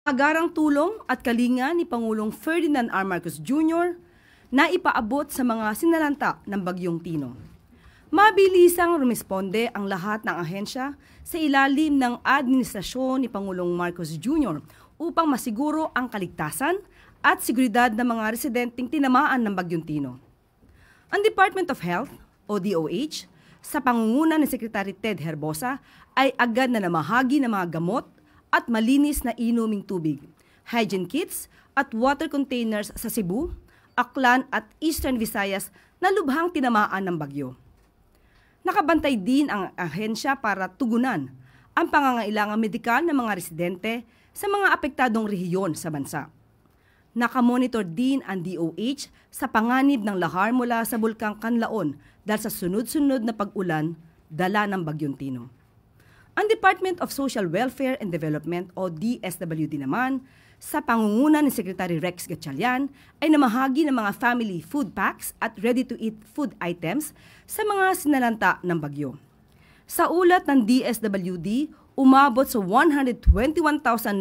Agarang tulong at kalinga ni Pangulong Ferdinand R. Marcos Jr. na ipaabot sa mga sinalanta ng Bagyong Tino. Mabilisang rumisponde ang lahat ng ahensya sa ilalim ng administrasyon ni Pangulong Marcos Jr. upang masiguro ang kaligtasan at seguridad ng mga residenteng tinamaan ng Bagyong Tino. Ang Department of Health o DOH sa pangunguna ni Secretary Ted Herbosa ay agad na namahagi ng mga gamot at malinis na inuming tubig, hygiene kits at water containers sa Cebu, Aklan at Eastern Visayas na lubhang tinamaan ng bagyo. Nakabantay din ang ahensya para tugunan ang pangangailangang medikal ng mga residente sa mga apektadong rehiyon sa bansa. Nakamonitor din ang DOH sa panganib ng lahar mula sa Bulkang Kanlaon dahil sa sunod-sunod na pag-ulan dala ng Bagyong Tino. Ang Department of Social Welfare and Development o DSWD naman, sa pangunguna ni Secretary Rex Gatchalian ay namahagi ng mga family food packs at ready-to-eat food items sa mga sinalanta ng bagyo. Sa ulat ng DSWD, umabot sa 121,988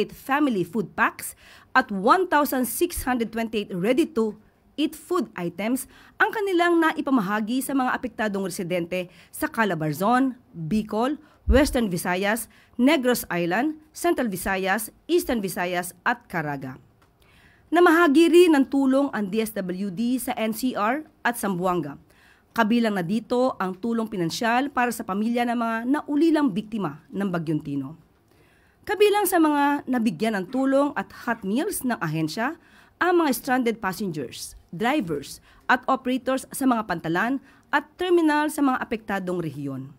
family food packs at 1,628 ready-to-eat food items ang kanilang naipamahagi sa mga apektadong residente sa Calabarzon, Bicol, Western Visayas, Negros Island, Central Visayas, Eastern Visayas at Caraga. Namahagi rin ng tulong ang DSWD sa NCR at Zamboanga. Kabilang na dito ang tulong pinansyal para sa pamilya ng mga naulilang biktima ng Bagyong Tino. Kabilang sa mga nabigyan ng tulong at hot meals ng ahensya ang mga stranded passengers, drivers at operators sa mga pantalan at terminal sa mga apektadong rehiyon.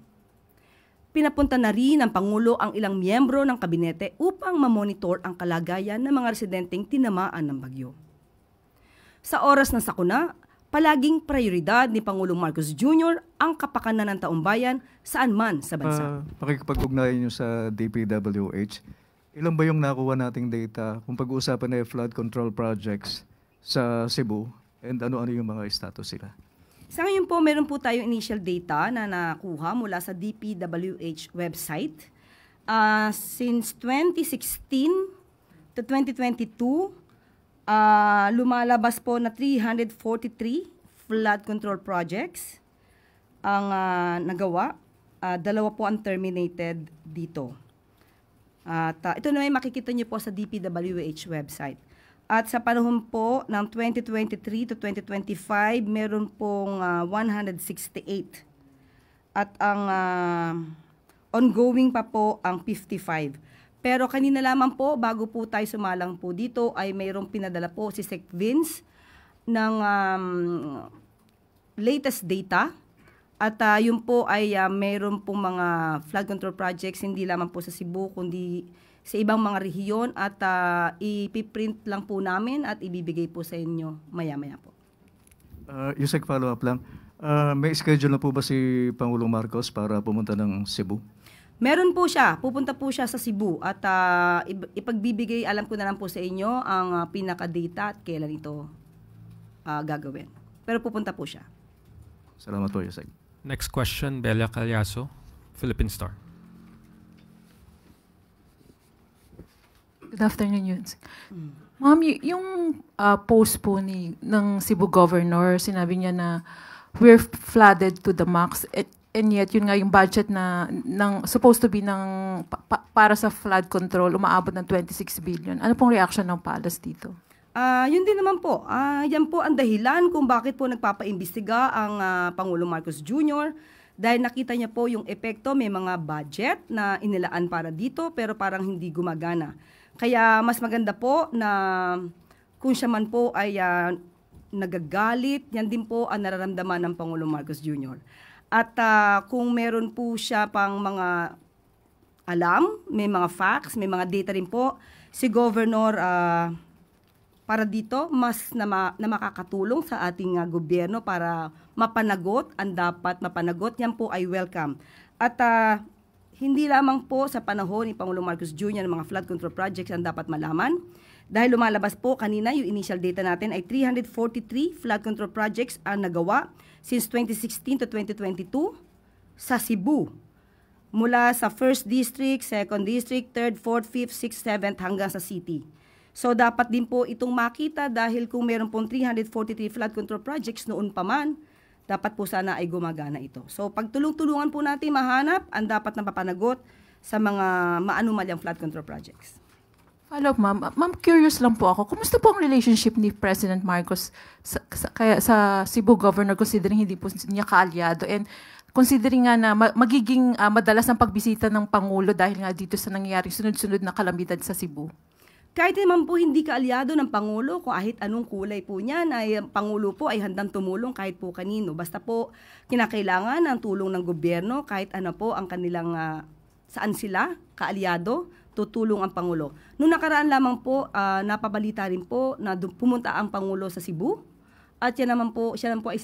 Pinapunta na rin ng Pangulo ang ilang miyembro ng kabinete upang mamonitor ang kalagayan ng mga residenteng tinamaan ng bagyo. Sa oras ng sakuna, palaging prioridad ni Pangulong Marcos Jr. ang kapakanan ng taumbayan saan man sa bansa. Pakikipag-ugnayan nyo sa DPWH, ilan ba yung nakuha nating data kung pag-uusapan na flood control projects sa Cebu and ano-ano yung mga status sila? Sa ngayon po, meron po tayong initial data na nakuha mula sa DPWH website. Since 2016 to 2022, lumalabas po na 343 flood control projects ang nagawa. Dalawa po ang terminated dito. Ito na may makikita nyo po sa DPWH website. At sa panahon po ng 2023 to 2025, meron pong 168. At ang ongoing pa po ang 55. Pero kanina lamang po, bago po tayo sumalang po dito, ay mayroong pinadala po si Sec Vince ng latest data. At yun po ay mayroon pong mga flood control projects, hindi lamang po sa Cebu, kundi sa ibang mga rehiyon at ipiprint lang po namin at ibibigay po sa inyo maya-maya po. Yusek, follow-up lang. May schedule na po ba si Pangulong Marcos para pumunta ng Cebu? Meron po siya. Pupunta po siya sa Cebu at ipagbibigay, alam ko na lang po sa inyo ang pinaka-data at kailan ito gagawin. Pero pupunta po siya. Salamat po, Yusek. Next question, Bella Calyaso, Philippine Star. Good afternoon, Yun. Ma'am, yung post po ng Cebu Governor, sinabi niya na we're flooded to the max and yet yun nga yung budget na supposed to be para sa flood control, umaabot ng 26 billion. Ano pong reaction ng Palace dito? Yun din naman po. Yan po ang dahilan kung bakit po nagpapaimbestiga ang Pangulong Marcos Jr. Dahil nakita niya po yung epekto, may mga budget na inilaan para dito pero parang hindi gumagana. Kaya mas maganda po na kung siya man po ay nagagalit, yan din po ang nararamdaman ng Pangulong Marcos Jr. At kung meron po siya pang mga alam, may mga facts, may mga data rin po, si Governor para dito mas na makakatulong sa ating gobyerno para mapanagot ang dapat mapanagot, yan po ay welcome. At hindi lamang po sa panahon ni Pangulong Marcos Jr. ng mga flood control projects ang dapat malaman. Dahil lumalabas po kanina yung initial data natin ay 343 flood control projects ang nagawa since 2016 to 2022 sa Cebu. mula sa 1st District, 2nd District, 3rd, 4th, 5th, 6th, 7th hanggang sa city. So dapat din po itong makita dahil kung meron pong 343 flood control projects noon pa man, dapat po sana ay gumagana ito. So pagtulong-tulungan po natin mahanap ang dapat na papanagot sa mga maanumalyang flood control projects. Follow up, ma'am. Ma'am, curious lang po ako. Kumusta po ang relationship ni President Marcos sa Cebu Governor considering hindi po niya kaalyado and considering nga na magiging madalas ang pagbisita ng Pangulo dahil nga dito sa nangyayaring sunod-sunod na kalamidad sa Cebu? Kahit naman po hindi kaalyado ng Pangulo, kahit anong kulay po niyan, ay Pangulo po ay handang tumulong kahit po kanino. Basta po kinakailangan ang tulong ng gobyerno kahit ano po ang kanilang saan sila kaalyado, tutulong ang Pangulo. Noong nakaraan lamang po, napabalita rin po na pumunta ang Pangulo sa Cebu at siya naman po ay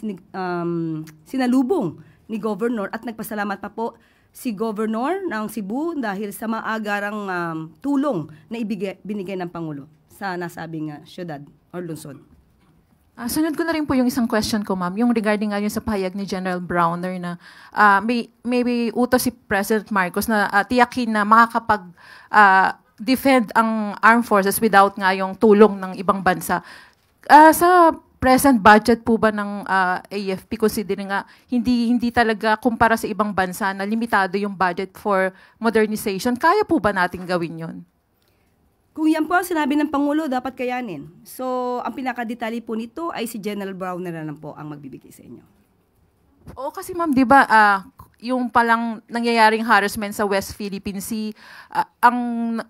sinalubong ni Governor at nagpasalamat pa po si Governor ng Cebu dahil sa maagarang tulong na binigay ng Pangulo sa nasabing syudad or lungsod. Sunod ko na rin po yung isang question ko, ma'am, yung regarding nga yun sa pahayag ni General Browner na may utos si President Marcos na tiyakin na makakapag-defend ang armed forces without nga yung tulong ng ibang bansa. Sa present budget po ba ng AFP, considering nga hindi talaga kumpara sa ibang bansa na limitado yung budget for modernization, kaya po ba natin gawin yun? Kung yan po ang sinabi ng Pangulo, dapat kayanin. So, ang pinakadetalye po nito ay si General Browner na lang po ang magbibigay sa inyo. Oo, kasi ma'am, di ba, yung palang nangyayaring harassment sa West Philippine Sea, ang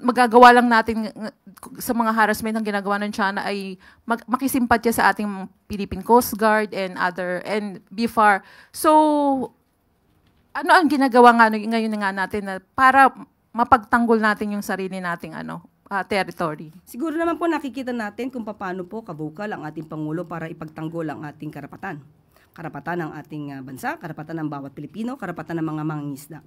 magagawa lang natin sa mga harassment ng ginagawa ng China ay makisimpatya sa ating Philippine Coast Guard and BFAR. So, ano ang ginagawa ngayon nga natin na para mapagtanggol natin yung sarili nating territory? Siguro naman po nakikita natin kung paano po kabukal ang ating Pangulo para ipagtanggol ang ating karapatan. Karapatan ng ating bansa, karapatan ng bawat Pilipino, karapatan ng mga mangingisda.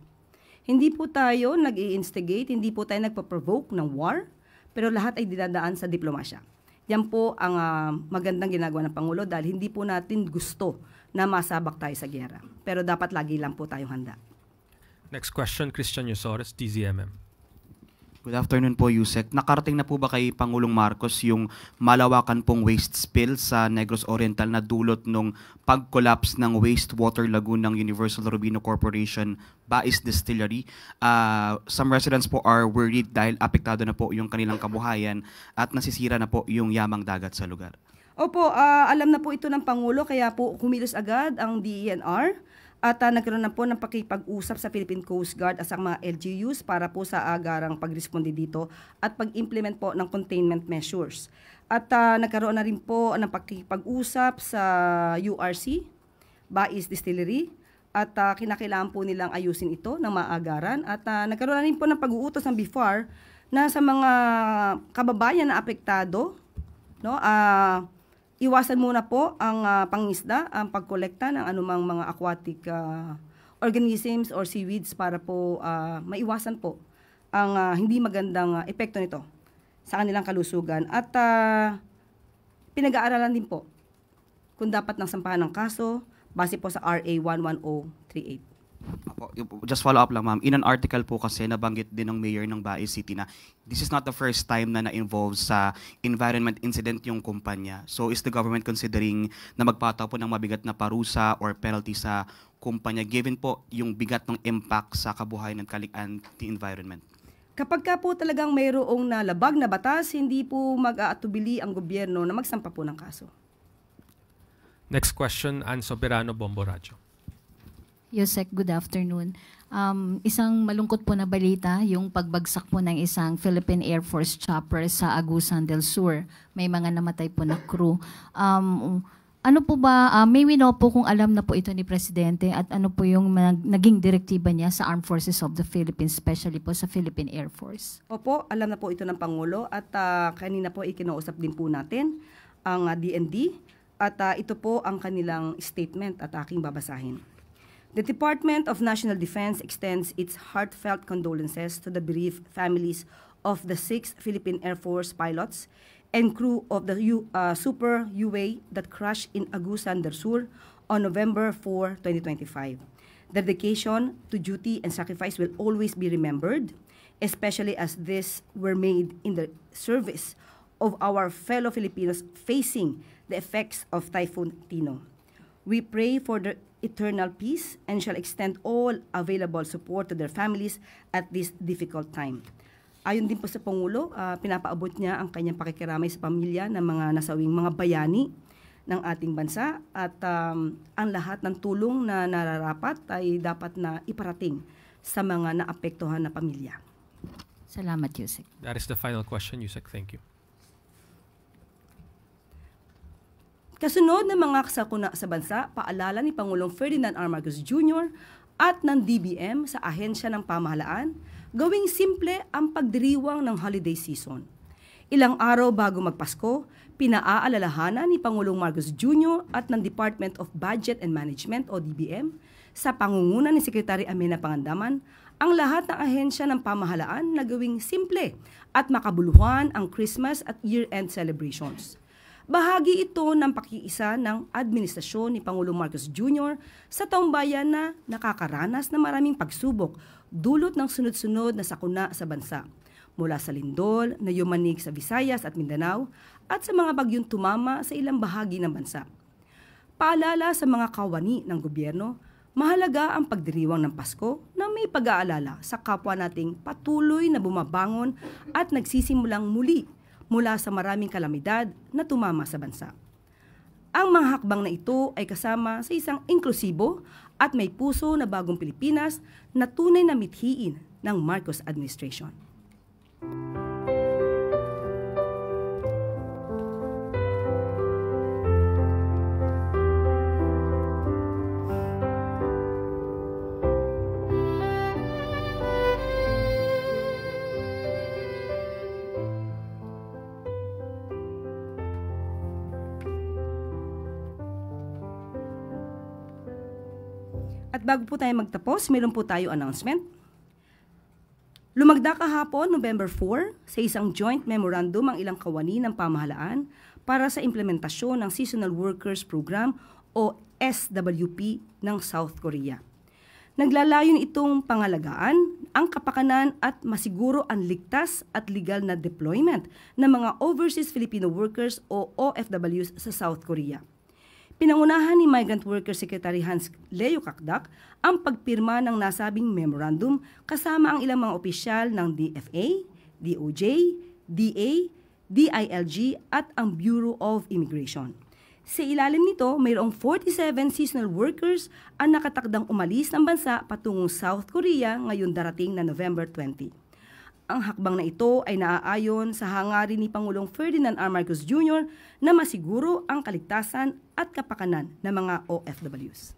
Hindi po tayo nag-i-instigate, hindi po tayo nagpa-provoke ng war, pero lahat ay dinadaan sa diplomasya. Yan po ang magandang ginagawa ng Pangulo dahil hindi po natin gusto na masabak tayo sa giyera. Pero dapat lagi lang po tayong handa. Next question, Christian Yusores, DZMM. Good afternoon po, Yusek. Nakarating na po ba kay Pangulong Marcos yung malawakan pong waste spill sa Negros Oriental na dulot nung pag-collapse ng wastewater lagoon ng Universal Robino Corporation Bais Distillery? Some residents po are worried dahil apektado na po yung kanilang kabuhayan at nasisira na po yung yamang dagat sa lugar. Opo, alam na po ito ng Pangulo kaya po kumilos agad ang DENR. At nagkaroon na po ng pakipag-usap sa Philippine Coast Guard at sa mga LGUs para po sa agarang pag-responde dito at pag-implement po ng containment measures. At nagkaroon na rin po ng pakipag-usap sa URC, Bais Distillery, at kinakailangan po nilang ayusin ito ng maagaran. At nagkaroon na rin po ng pag-uutos ng BFAR na sa mga kababayan na apektado, no, iwasan muna po ang pangisda, ang pagkolekta ng anumang mga aquatic organisms or seaweeds para po maiwasan po ang hindi magandang epekto nito sa kanilang kalusugan. At pinag-aaralan din po kung dapat nang sampahan ng kaso base po sa RA 11038. Just follow up lang, ma'am. In an article po kasi nabanggit din ng mayor ng Bais City na this is not the first time na na-involve sa environment incident yung kumpanya. So is the government considering na magpataw po ng mabigat na parusa or penalty sa kumpanya given po yung bigat ng impact sa kabuhayan at the environment? Kapag ka po talagang mayroong nalabag na batas, hindi po mag-aatubili ang gobyerno na magsampa po ng kaso. Next question, Ann Soberano, Bombo Radyo. Yusek, good afternoon. Isang malungkot po na balita, yung pagbagsak po ng isang Philippine Air Force chopper sa Agusan del Sur. May mga namatay po na crew. Ano po ba, may we know po kung alam na po ito ni Presidente at ano po yung naging direktiba niya sa Armed Forces of the Philippines, especially po sa Philippine Air Force? Opo, alam na po ito ng Pangulo at kanina po ikinausap din po natin ang DND at ito po ang kanilang statement at aking babasahin. The Department of National Defense extends its heartfelt condolences to the bereaved families of the 6 Philippine Air Force pilots and crew of the Super UA that crashed in Agusan del Sur on November 4, 2025. Dedication to duty and sacrifice will always be remembered, especially as these were made in the service of our fellow Filipinos facing the effects of Typhoon Tino. We pray for their eternal peace and shall extend all available support to their families at this difficult time. Ayon din po sa Pangulo, pinapaabot niya ang kanyang pakikiramay sa pamilya ng mga nasawing mga bayani ng ating bansa at ang lahat ng tulong na nararapat ay dapat na iparating sa mga naapektuhan na pamilya. Salamat, Yusek. That is the final question, Yusek. Thank you. Kasunod ng mga kasakuna sa bansa, paalala ni Pangulong Ferdinand R. Marcos Jr. at ng DBM sa ahensya ng pamahalaan, gawing simple ang pagdiriwang ng holiday season. Ilang araw bago magpasko, pinaaalalahanan ni Pangulong Marcos Jr. at ng Department of Budget and Management o DBM sa pangunguna ni Secretary Amenah Pangandaman ang lahat ng ahensya ng pamahalaan na gawing simple at makabuluhan ang Christmas at year-end celebrations. Bahagi ito ng pakiisa ng administrasyon ni Pangulong Marcos Jr. sa taong bayan na nakakaranas ng maraming pagsubok dulot ng sunod-sunod na sakuna sa bansa, mula sa lindol na yumanig sa Visayas at Mindanao at sa mga bagyong tumama sa ilang bahagi ng bansa. Paalala sa mga kawani ng gobyerno, mahalaga ang pagdiriwang ng Pasko na may pag-aalala sa kapwa nating patuloy na bumabangon at nagsisimulang muli mula sa maraming kalamidad na tumama sa bansa. Ang mga hakbang na ito ay kasama sa isang inklusibo at may puso na bagong Pilipinas na tunay na mithiin ng Marcos administration. At bago po tayo magtapos, mayroon po tayo announcement. Lumagda kahapon, November 4, sa isang joint memorandum ang ilang kawani ng pamahalaan para sa implementasyon ng Seasonal Workers Program o SWP ng South Korea. Naglalayon itong pangalagaan ang kapakanan at masiguro ang ligtas at legal na deployment ng mga Overseas Filipino Workers o OFWs sa South Korea. Pinangunahan ni Migrant Workers Secretary Hans Leo Kakdak ang pagpirma ng nasabing memorandum kasama ang ilang mga opisyal ng DFA, DOJ, DA, DILG at ang Bureau of Immigration. Sa ilalim nito, mayroong 47 seasonal workers ang nakatakdang umalis ng bansa patungong South Korea ngayon darating na November 20. Ang hakbang na ito ay naaayon sa hangarin ni Pangulong Ferdinand R. Marcos Jr. na masiguro ang kaligtasan at kapakanan ng mga OFWs.